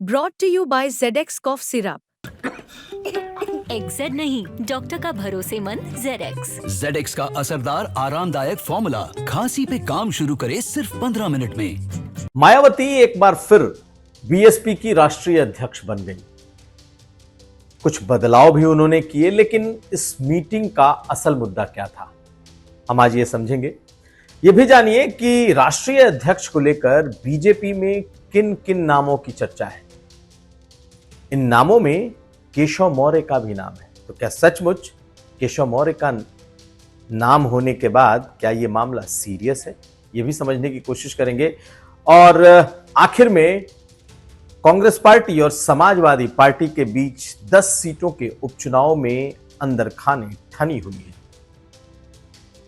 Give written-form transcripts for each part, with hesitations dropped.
Brought to you by ZX Cough Syrup. XZ नहीं, doctor का भरोसेमंद ZX। ZX का असरदार आरामदायक फॉर्मूला खांसी पे काम शुरू करे सिर्फ 15 मिनट में। मायावती एक बार फिर बीएसपी की राष्ट्रीय अध्यक्ष बन गई। कुछ बदलाव भी उन्होंने किए, लेकिन इस मीटिंग का असल मुद्दा क्या था, हम आज ये समझेंगे। ये भी जानिए कि राष्ट्रीय अध्यक्ष को लेकर बीजेपी में किन किन नामों की चर्चा है। इन नामों में केशव मौर्य का भी नाम है। तो क्या सचमुच केशव मौर्य का नाम होने के बाद क्या यह मामला सीरियस है, यह भी समझने की कोशिश करेंगे। और आखिर में कांग्रेस पार्टी और समाजवादी पार्टी के बीच 10 सीटों के उपचुनाव में अंदर खाने ठनी हुई है।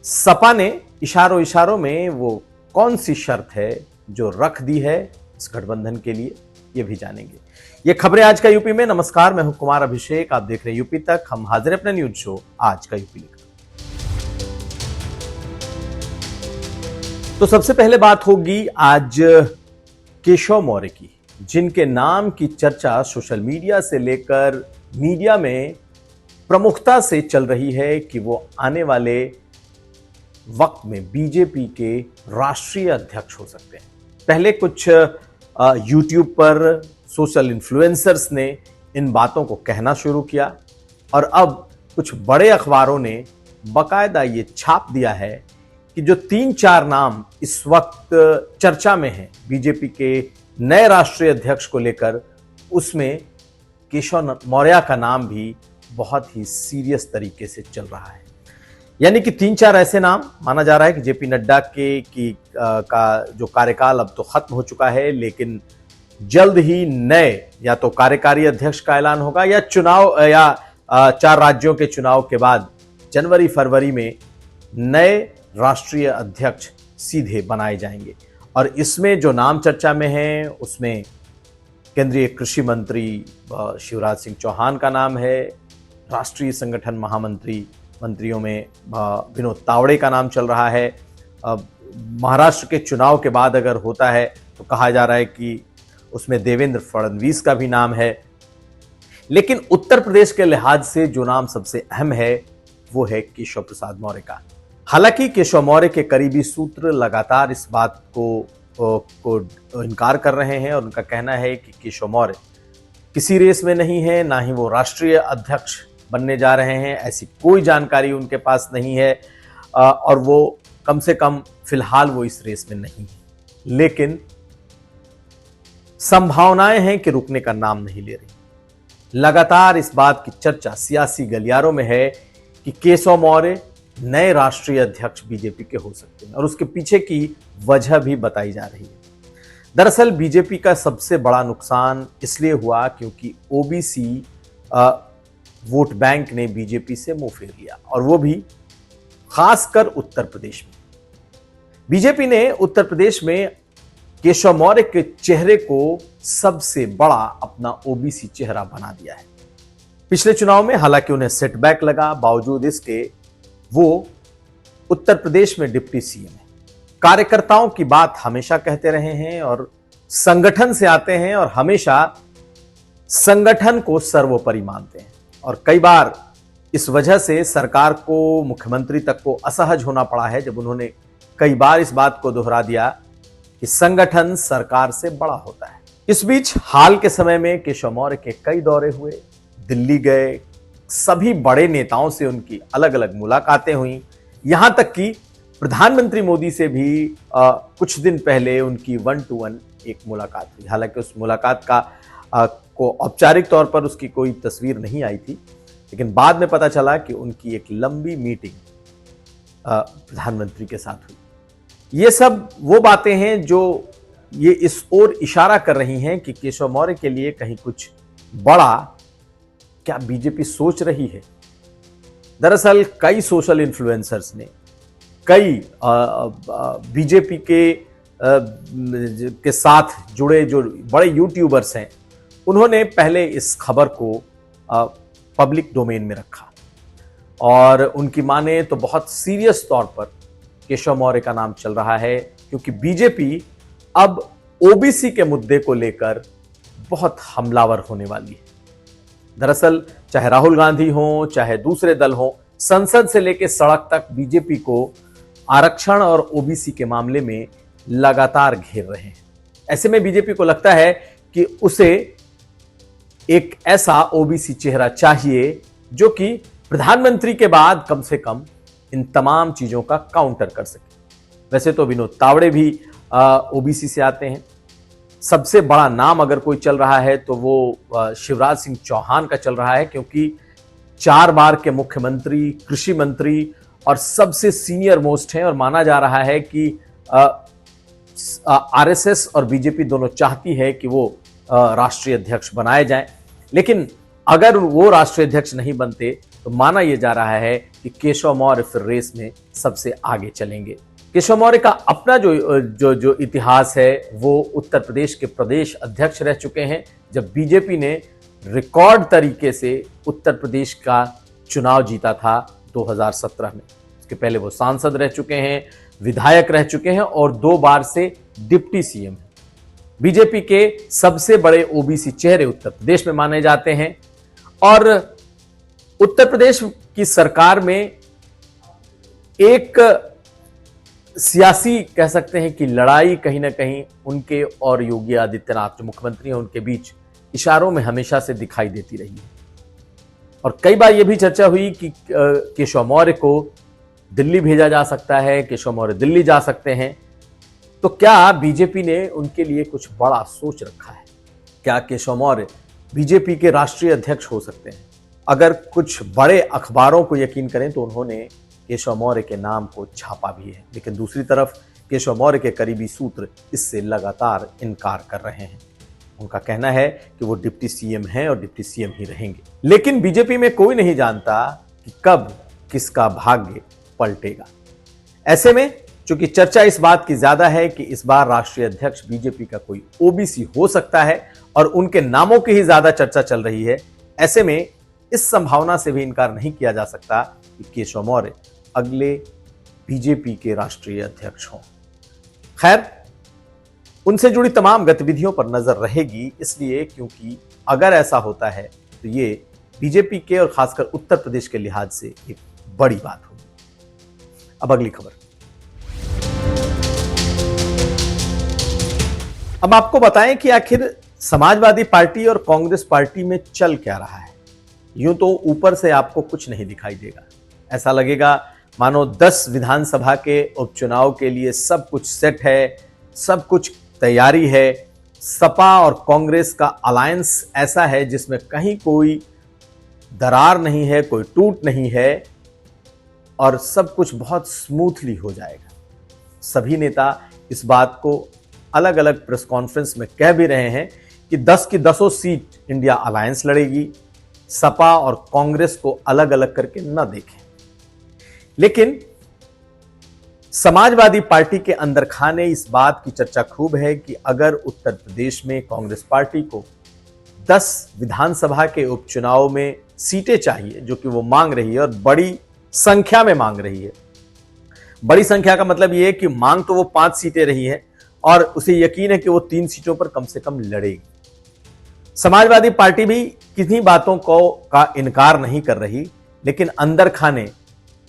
सपा ने इशारों इशारों में वो कौन सी शर्त है जो रख दी है इस गठबंधन के लिए, ये भी जानेंगे। ये खबरें आज का यूपी में। नमस्कार, मैं हूं कुमार अभिषेक, आप देख रहे हैं यूपी तक। हम हाजिर अपने न्यूज शो आज का यूपी लेकर। तो सबसे पहले बात होगी आज केशव मौर्य की, जिनके नाम की चर्चा सोशल मीडिया से लेकर मीडिया में प्रमुखता से चल रही है कि वो आने वाले वक्त में बीजेपी के राष्ट्रीय अध्यक्ष हो सकते हैं। पहले कुछ यूट्यूब पर सोशल इन्फ्लुएंसर्स ने इन बातों को कहना शुरू किया और अब कुछ बड़े अखबारों ने बाकायदा ये छाप दिया है कि जो 3-4 नाम इस वक्त चर्चा में हैं बीजेपी के नए राष्ट्रीय अध्यक्ष को लेकर, उसमें केशव मौर्य का नाम भी बहुत ही सीरियस तरीके से चल रहा है। यानी कि 3-4 ऐसे नाम माना जा रहा है कि जेपी नड्डा का जो कार्यकाल अब तो खत्म हो चुका है, लेकिन जल्द ही नए या तो कार्यकारी अध्यक्ष का ऐलान होगा या चुनाव या 4 राज्यों के चुनाव के बाद जनवरी-फरवरी में नए राष्ट्रीय अध्यक्ष सीधे बनाए जाएंगे। और इसमें जो नाम चर्चा में हैं उसमें केंद्रीय कृषि मंत्री शिवराज सिंह चौहान का नाम है, राष्ट्रीय संगठन मंत्रियों में विनोद तावड़े का नाम चल रहा है। महाराष्ट्र के चुनाव के बाद अगर होता है तो कहा जा रहा है कि उसमें देवेंद्र फडणवीस का भी नाम है। लेकिन उत्तर प्रदेश के लिहाज से जो नाम सबसे अहम है वो है केशव प्रसाद मौर्य का। हालांकि केशव मौर्य के करीबी सूत्र लगातार इस बात को इनकार कर रहे हैं और उनका कहना है कि केशव मौर्य किसी रेस में नहीं है, ना ही वो राष्ट्रीय अध्यक्ष बनने जा रहे हैं। ऐसी कोई जानकारी उनके पास नहीं है और वो कम से कम फिलहाल वो इस रेस में नहीं है। लेकिन संभावनाएं हैं कि रुकने का नाम नहीं ले रही। लगातार इस बात की चर्चा सियासी गलियारों में है कि केशव मौर्य नए राष्ट्रीय अध्यक्ष बीजेपी के हो सकते हैं और उसके पीछे की वजह भी बताई जा रही है। दरअसल बीजेपी का सबसे बड़ा नुकसान इसलिए हुआ क्योंकि ओबीसी वोट बैंक ने बीजेपी से मुंह फेर लिया, और वो भी खासकर उत्तर प्रदेश में। बीजेपी ने उत्तर प्रदेश में केशव मौर्य के चेहरे को सबसे बड़ा अपना ओबीसी चेहरा बना दिया है। पिछले चुनाव में हालांकि उन्हें सेटबैक लगा, बावजूद इसके वो उत्तर प्रदेश में डिप्टी सीएम है। कार्यकर्ताओं की बात हमेशा कहते रहे हैं और संगठन से आते हैं और हमेशा संगठन को सर्वोपरि मानते हैं। और कई बार इस वजह से सरकार को, मुख्यमंत्री तक को असहज होना पड़ा है जब उन्होंने कई बार इस बात को दोहरा दिया कि संगठन सरकार से बड़ा होता है। इस बीच हाल के समय में केशव मौर्य के कई दौरे हुए, दिल्ली गए, सभी बड़े नेताओं से उनकी अलग अलग मुलाकातें हुई। यहां तक कि प्रधानमंत्री मोदी से भी कुछ दिन पहले उनकी 1-to-1 एक मुलाकात हुई। हालांकि उस मुलाकात को औपचारिक तौर पर उसकी कोई तस्वीर नहीं आई थी, लेकिन बाद में पता चला कि उनकी एक लंबी मीटिंग प्रधानमंत्री के साथ हुई। ये सब वो बातें हैं जो ये इस ओर इशारा कर रही हैं कि केशव मौर्य के लिए कहीं कुछ बड़ा क्या बीजेपी सोच रही है। दरअसल कई सोशल इन्फ्लुएंसर्स ने, कई बीजेपी के साथ जुड़े जो बड़े यूट्यूबर्स हैं, उन्होंने पहले इस खबर को पब्लिक डोमेन में रखा और उनकी माने तो बहुत सीरियस तौर पर केशव मौर्य का नाम चल रहा है, क्योंकि बीजेपी अब ओबीसी के मुद्दे को लेकर बहुत हमलावर होने वाली है। दरअसल चाहे राहुल गांधी हो, चाहे दूसरे दल हो, संसद से लेकर सड़क तक बीजेपी को आरक्षण और ओबीसी के मामले में लगातार घेर रहे हैं। ऐसे में बीजेपी को लगता है कि उसे एक ऐसा ओबीसी चेहरा चाहिए जो कि प्रधानमंत्री के बाद कम से कम इन तमाम चीजों का काउंटर कर सके। वैसे तो विनोद तावड़े भी ओबीसी से आते हैं। सबसे बड़ा नाम अगर कोई चल रहा है तो वो शिवराज सिंह चौहान का चल रहा है, क्योंकि 4 बार के मुख्यमंत्री, कृषि मंत्री और सबसे सीनियर मोस्ट हैं। और माना जा रहा है कि आरएसएस और बीजेपी दोनों चाहती है कि वो राष्ट्रीय अध्यक्ष बनाए जाएं, लेकिन अगर वो राष्ट्रीय अध्यक्ष नहीं बनते तो माना यह जा रहा है कि केशव मौर्य फिर रेस में सबसे आगे चलेंगे। केशव मौर्य का अपना जो इतिहास है वो उत्तर प्रदेश के प्रदेश अध्यक्ष रह चुके हैं, जब बीजेपी ने रिकॉर्ड तरीके से उत्तर प्रदेश का चुनाव जीता था 2017 में। उसके पहले वो सांसद रह चुके हैं, विधायक रह चुके हैं और 2 बार से डिप्टी सीएम हैं। बीजेपी के सबसे बड़े ओबीसी चेहरे उत्तर प्रदेश में माने जाते हैं और उत्तर प्रदेश की सरकार में एक सियासी कह सकते हैं कि लड़ाई कहीं ना कहीं उनके और योगी आदित्यनाथ जो मुख्यमंत्री हैं उनके बीच इशारों में हमेशा से दिखाई देती रही है। और कई बार यह भी चर्चा हुई कि केशव मौर्य को दिल्ली भेजा जा सकता है, केशव मौर्य दिल्ली जा सकते हैं। तो क्या बीजेपी ने उनके लिए कुछ बड़ा सोच रखा है? क्या केशव मौर्य बीजेपी के राष्ट्रीय अध्यक्ष हो सकते हैं? अगर कुछ बड़े अखबारों को यकीन करें तो उन्होंने केशव मौर्य के नाम को छापा भी है, लेकिन दूसरी तरफ केशव मौर्य के करीबी सूत्र इससे लगातार इनकार कर रहे हैं। उनका कहना है कि वो डिप्टी सीएम हैं और डिप्टी सीएम ही रहेंगे। लेकिन बीजेपी में कोई नहीं जानता कि कब किसका भाग्य पलटेगा। ऐसे में चूंकि चर्चा इस बात की ज्यादा है कि इस बार राष्ट्रीय अध्यक्ष बीजेपी का कोई ओबीसी हो सकता है और उनके नामों की ही ज्यादा चर्चा चल रही है, ऐसे में इस संभावना से भी इनकार नहीं किया जा सकता कि केशव मौर्य अगले बीजेपी के राष्ट्रीय अध्यक्ष हों। खैर, उनसे जुड़ी तमाम गतिविधियों पर नजर रहेगी, इसलिए क्योंकि अगर ऐसा होता है तो ये बीजेपी के और खासकर उत्तर प्रदेश के लिहाज से एक बड़ी बात होगी। अब अगली खबर। अब आपको बताएं कि आखिर समाजवादी पार्टी और कांग्रेस पार्टी में चल क्या रहा है। यूं तो ऊपर से आपको कुछ नहीं दिखाई देगा, ऐसा लगेगा मानो 10 विधानसभा के उपचुनाव के लिए सब कुछ सेट है, सब कुछ तैयारी है। सपा और कांग्रेस का अलायंस ऐसा है जिसमें कहीं कोई दरार नहीं है, कोई टूट नहीं है और सब कुछ बहुत स्मूथली हो जाएगा। सभी नेता इस बात को अलग अलग प्रेस कॉन्फ्रेंस में कह भी रहे हैं कि 10 की 10 सीट इंडिया अलायंस लड़ेगी, सपा और कांग्रेस को अलग अलग करके न देखें। लेकिन समाजवादी पार्टी के अंदर खाने इस बात की चर्चा खूब है कि अगर उत्तर प्रदेश में कांग्रेस पार्टी को 10 विधानसभा के उपचुनाव में सीटें चाहिए, जो कि वो मांग रही है और बड़ी संख्या में मांग रही है। बड़ी संख्या का मतलब यह है कि मांग तो वो 5 सीटें रही है और उसे यकीन है कि वो 3 सीटों पर कम से कम लड़ेगी। समाजवादी पार्टी भी किन्हीं बातों का इनकार नहीं कर रही, लेकिन अंदर खाने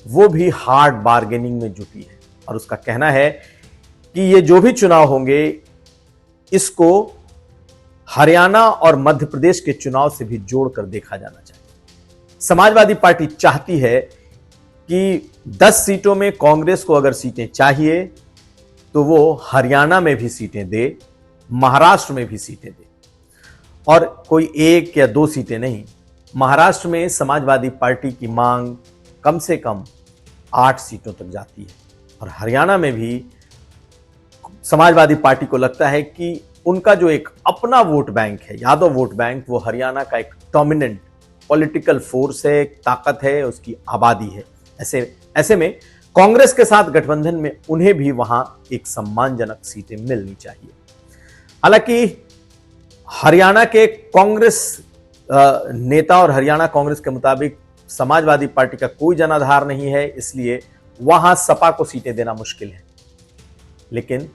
वो भी हार्ड बार्गेनिंग में जुटी है और उसका कहना है कि ये जो भी चुनाव होंगे इसको हरियाणा और मध्य प्रदेश के चुनाव से भी जोड़कर देखा जाना चाहिए। समाजवादी पार्टी चाहती है कि 10 सीटों में कांग्रेस को अगर सीटें चाहिए तो वो हरियाणा में भी सीटें दे, महाराष्ट्र में भी सीटें दे और कोई 1 या 2 सीटें नहीं। महाराष्ट्र में समाजवादी पार्टी की मांग कम से कम 8 सीटों तक जाती है और हरियाणा में भी समाजवादी पार्टी को लगता है कि उनका जो एक अपना वोट बैंक है, यादव वोट बैंक, वो हरियाणा का एक डोमिनेंट पॉलिटिकल फोर्स है, एक ताकत है, उसकी आबादी है। ऐसे में कांग्रेस के साथ गठबंधन में उन्हें भी वहां एक सम्मानजनक सीटें मिलनी चाहिए। हालांकि हरियाणा के कांग्रेस नेता और हरियाणा कांग्रेस के मुताबिक समाजवादी पार्टी का कोई जनाधार नहीं है, इसलिए वहां सपा को सीटें देना मुश्किल है। लेकिन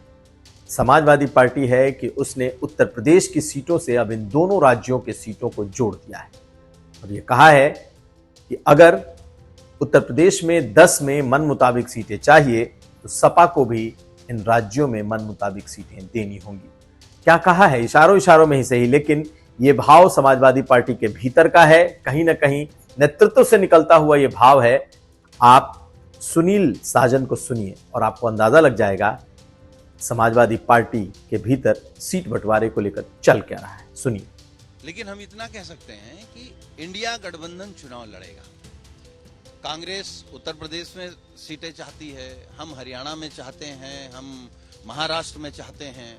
समाजवादी पार्टी है कि उसने उत्तर प्रदेश की सीटों से अब इन दोनों राज्यों के सीटों को जोड़ दिया है और ये कहा है कि अगर उत्तर प्रदेश में 10 में मन मुताबिक सीटें चाहिए तो सपा को भी इन राज्यों में मन मुताबिक सीटें देनी होंगी। क्या कहा है, इशारों इशारों में ही सही, लेकिन ये भाव समाजवादी पार्टी के भीतर का है, कहीं ना कहीं नेतृत्व से निकलता हुआ ये भाव है। आप सुनील साजन को सुनिए और आपको अंदाजा लग जाएगा समाजवादी पार्टी के भीतर सीट बंटवारे को लेकर चल क्या रहा है। सुनिए। लेकिन हम इतना कह सकते हैं कि इंडिया गठबंधन चुनाव लड़ेगा। कांग्रेस उत्तर प्रदेश में सीटें चाहती है, हम हरियाणा में चाहते हैं, हम महाराष्ट्र में चाहते हैं,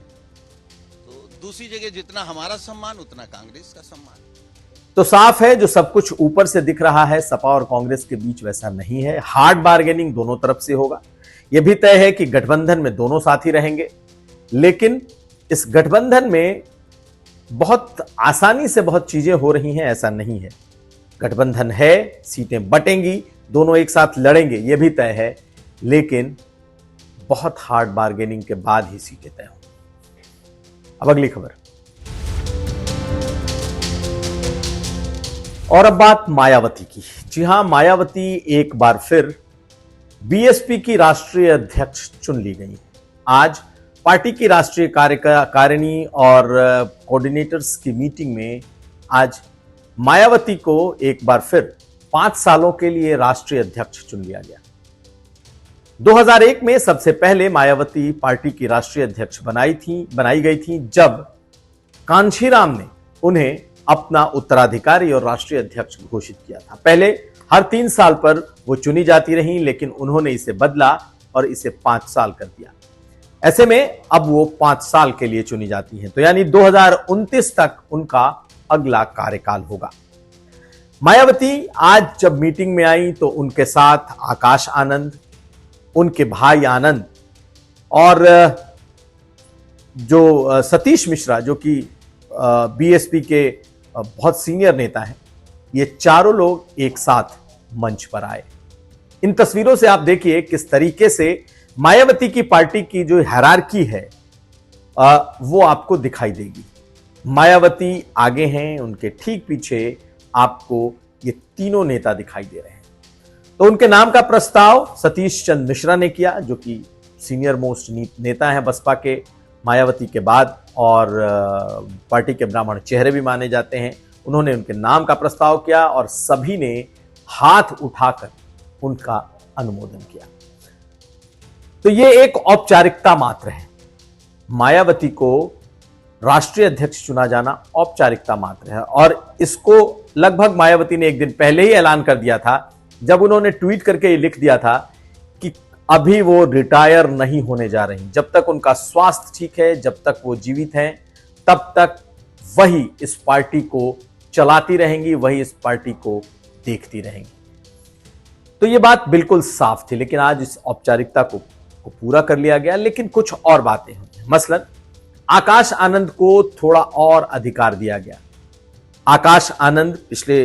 तो दूसरी जगह जितना हमारा सम्मान उतना कांग्रेस का सम्मान। तो साफ है जो सब कुछ ऊपर से दिख रहा है सपा और कांग्रेस के बीच वैसा नहीं है। हार्ड बार्गेनिंग दोनों तरफ से होगा। यह भी तय है कि गठबंधन में दोनों साथी रहेंगे, लेकिन इस गठबंधन में बहुत आसानी से बहुत चीजें हो रही हैं ऐसा नहीं है। गठबंधन है, सीटें बटेंगी, दोनों एक साथ लड़ेंगे, यह भी तय है, लेकिन बहुत हार्ड बार्गेनिंग के बाद ही सीटें तय होंगी। अब अगली खबर। और अब बात मायावती की। जी हां, मायावती एक बार फिर बीएसपी की राष्ट्रीय अध्यक्ष चुन ली गई। आज पार्टी की राष्ट्रीय कार्यकारिणी और कोऑर्डिनेटर्स की मीटिंग में आज मायावती को एक बार फिर 5 सालों के लिए राष्ट्रीय अध्यक्ष चुन लिया गया। 2001 में सबसे पहले मायावती पार्टी की राष्ट्रीय अध्यक्ष बनाई गई थी जब कांशीराम ने उन्हें अपना उत्तराधिकारी और राष्ट्रीय अध्यक्ष घोषित किया था। पहले हर 3 साल पर वो चुनी जाती रहीं, लेकिन उन्होंने इसे बदला और इसे 5 साल कर दिया। ऐसे में अब वो 5 साल के लिए चुनी जाती हैं, तो यानी 2029 तक उनका अगला कार्यकाल होगा। मायावती आज जब मीटिंग में आई तो उनके साथ आकाश आनंद, उनके भाई आनंद और जो सतीश मिश्रा जो कि बीएसपी के बहुत सीनियर नेता हैं, ये चारों लोग एक साथ मंच पर आए। इन तस्वीरों से आप देखिए किस तरीके से मायावती की पार्टी की जो हायरार्की है वो आपको दिखाई देगी। मायावती आगे हैं, उनके ठीक पीछे आपको ये तीनों नेता दिखाई दे रहे हैं। तो उनके नाम का प्रस्ताव सतीश चंद्र मिश्रा ने किया, जो कि सीनियर मोस्ट नेता हैं बसपा के मायावती के बाद और पार्टी के ब्राह्मण चेहरे भी माने जाते हैं। उन्होंने उनके नाम का प्रस्ताव किया और सभी ने हाथ उठाकर उनका अनुमोदन किया। तो ये एक औपचारिकता मात्र है। मायावती को राष्ट्रीय अध्यक्ष चुना जाना औपचारिकता मात्र है और इसको लगभग मायावती ने एक दिन पहले ही ऐलान कर दिया था, जब उन्होंने ट्वीट करके ये लिख दिया था कि अभी वो रिटायर नहीं होने जा रही। जब तक उनका स्वास्थ्य ठीक है, जब तक वो जीवित हैं, तब तक वही इस पार्टी को चलाती रहेंगी, वही इस पार्टी को देखती रहेंगी। तो ये बात बिल्कुल साफ थी, लेकिन आज इस औपचारिकता को पूरा कर लिया गया। लेकिन कुछ और बातें हुई, मसलन आकाश आनंद को थोड़ा और अधिकार दिया गया। आकाश आनंद पिछले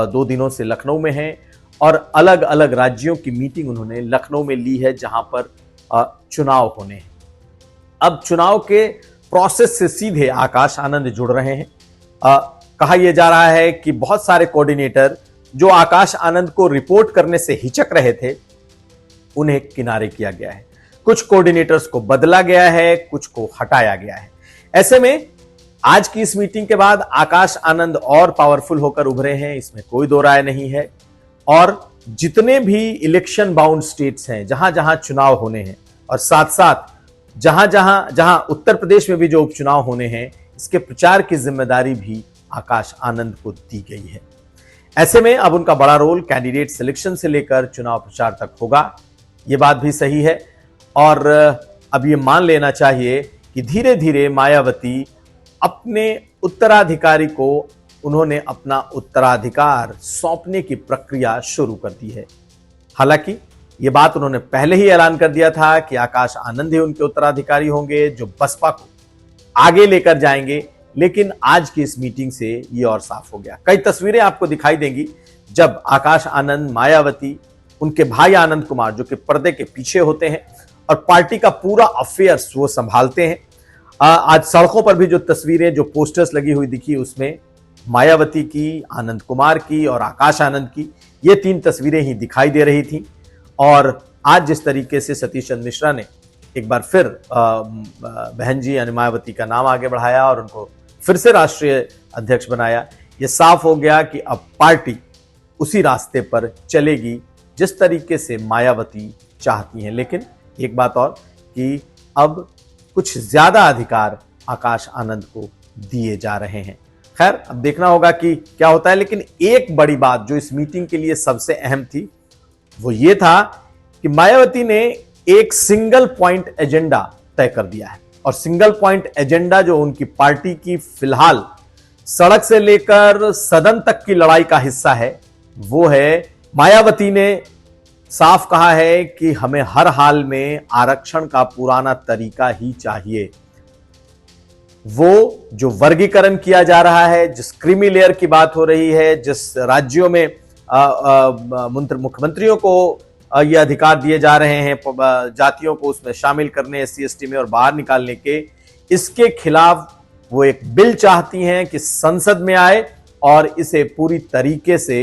2 दिनों से लखनऊ में हैं और अलग अलग राज्यों की मीटिंग उन्होंने लखनऊ में ली है, जहां पर चुनाव होने हैं। अब चुनाव के प्रोसेस से सीधे आकाश आनंद जुड़ रहे हैं। कहा यह जा रहा है कि बहुत सारे कोऑर्डिनेटर जो आकाश आनंद को रिपोर्ट करने से हिचक रहे थे, उन्हें किनारे किया गया है। कुछ कोऑर्डिनेटर्स को बदला गया है, कुछ को हटाया गया है। ऐसे में आज की इस मीटिंग के बाद आकाश आनंद और पावरफुल होकर उभरे हैं, इसमें कोई दो राय नहीं है। और जितने भी इलेक्शन बाउंड स्टेट्स हैं, जहां जहां चुनाव होने हैं और साथ साथ जहां उत्तर प्रदेश में भी जो उपचुनाव होने हैं, इसके प्रचार की जिम्मेदारी भी आकाश आनंद को दी गई है। ऐसे में अब उनका बड़ा रोल कैंडिडेट सिलेक्शन से लेकर चुनाव प्रचार तक होगा। यह बात भी सही है और अब ये मान लेना चाहिए कि धीरे धीरे मायावती अपने उत्तराधिकारी को उन्होंने अपना उत्तराधिकार सौंपने की प्रक्रिया शुरू कर दी है। हालांकि ये बात उन्होंने पहले ही ऐलान कर दिया था कि आकाश आनंद ही उनके उत्तराधिकारी होंगे जो बसपा को आगे लेकर जाएंगे, लेकिन आज की इस मीटिंग से ये और साफ हो गया। कई तस्वीरें आपको दिखाई देंगी जब आकाश आनंद, मायावती, उनके भाई आनंद कुमार जो कि पर्दे के पीछे होते हैं और पार्टी का पूरा अफेयर्स वो संभालते हैं। आज सड़कों पर भी जो तस्वीरें, जो पोस्टर्स लगी हुई दिखी, उसमें मायावती की, आनंद कुमार की और आकाश आनंद की, ये 3 तस्वीरें ही दिखाई दे रही थी। और आज जिस तरीके से सतीश चंद्र मिश्रा ने एक बार फिर बहन जी यानी मायावती का नाम आगे बढ़ाया और उनको फिर से राष्ट्रीय अध्यक्ष बनाया, ये साफ हो गया कि अब पार्टी उसी रास्ते पर चलेगी जिस तरीके से मायावती चाहती हैं। लेकिन एक बात और कि अब कुछ ज्यादा अधिकार आकाश आनंद को दिए जा रहे हैं। खैर, अब देखना होगा कि क्या होता है। लेकिन एक बड़ी बात जो इस मीटिंग के लिए सबसे अहम थी वो ये था कि मायावती ने एक सिंगल पॉइंट एजेंडा तय कर दिया है। और सिंगल पॉइंट एजेंडा जो उनकी पार्टी की फिलहाल सड़क से लेकर सदन तक की लड़ाई का हिस्सा है, वो है, मायावती ने साफ कहा है कि हमें हर हाल में आरक्षण का पुराना तरीका ही चाहिए। वो जो वर्गीकरण किया जा रहा है, जिस क्रीमी लेयर की बात हो रही है, जिस राज्यों में मुख्यमंत्रियों को ये अधिकार दिए जा रहे हैं जातियों को उसमें शामिल करने, SC ST में और बाहर निकालने के, इसके खिलाफ वो एक बिल चाहती हैं कि संसद में आए और इसे पूरी तरीके से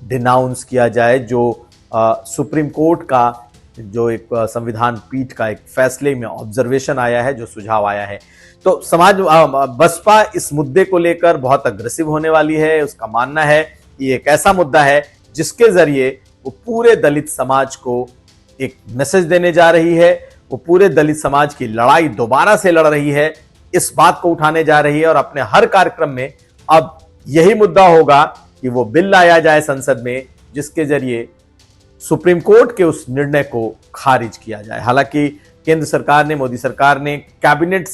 डिनाउंस किया जाए। जो सुप्रीम कोर्ट का जो एक संविधान पीठ का एक फैसले में ऑब्जर्वेशन आया है, जो सुझाव आया है, तो बसपा इस मुद्दे को लेकर बहुत अग्रेसिव होने वाली है। उसका मानना है कि एक ऐसा मुद्दा है जिसके जरिए वो पूरे दलित समाज को एक मैसेज देने जा रही है, वो पूरे दलित समाज की लड़ाई दोबारा से लड़ रही है, इस बात को उठाने जा रही है। और अपने हर कार्यक्रम में अब यही मुद्दा होगा कि वो बिल लाया जाए संसद में जिसके जरिए सुप्रीम कोर्ट के उस निर्णय को खारिज किया जाए। हालांकि केंद्र सरकार ने, मोदी सरकार ने कैबिनेट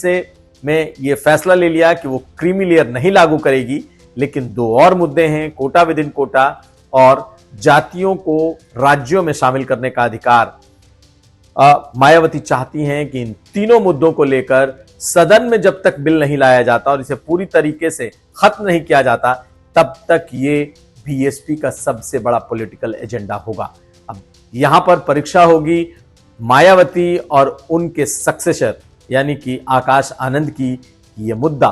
में ये फैसला ले लिया कि वो क्रीमी लेयर नहीं लागू करेगी, लेकिन 2 और मुद्दे हैं, कोटा विद इन कोटा और जातियों को राज्यों में शामिल करने का अधिकार। मायावती चाहती हैं कि इन तीनों मुद्दों को लेकर सदन में जब तक बिल नहीं लाया जाता और इसे पूरी तरीके से खत्म नहीं किया जाता, तब तक ये बीएसपी का सबसे बड़ा पॉलिटिकल एजेंडा होगा। अब यहां पर परीक्षा होगी मायावती और उनके सक्सेसर यानी कि आकाश आनंद की, ये मुद्दा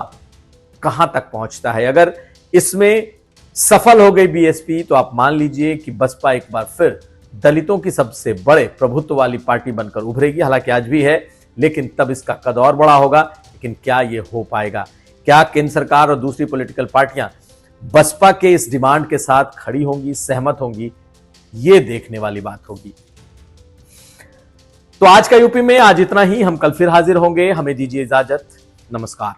कहां तक पहुंचता है। अगर इसमें सफल हो गई बीएसपी तो आप मान लीजिए कि बसपा एक बार फिर दलितों की सबसे बड़े प्रभुत्व वाली पार्टी बनकर उभरेगी। हालांकि आज भी है, लेकिन तब इसका कद और बड़ा होगा। लेकिन क्या यह हो पाएगा? क्या केंद्र सरकार और दूसरी पॉलिटिकल पार्टियां बसपा के इस डिमांड के साथ खड़ी होंगी, सहमत होंगी? ये देखने वाली बात होगी। तो आज का यूपी में आज इतना ही। हम कल फिर हाजिर होंगे। हमें दीजिए इजाजत। नमस्कार।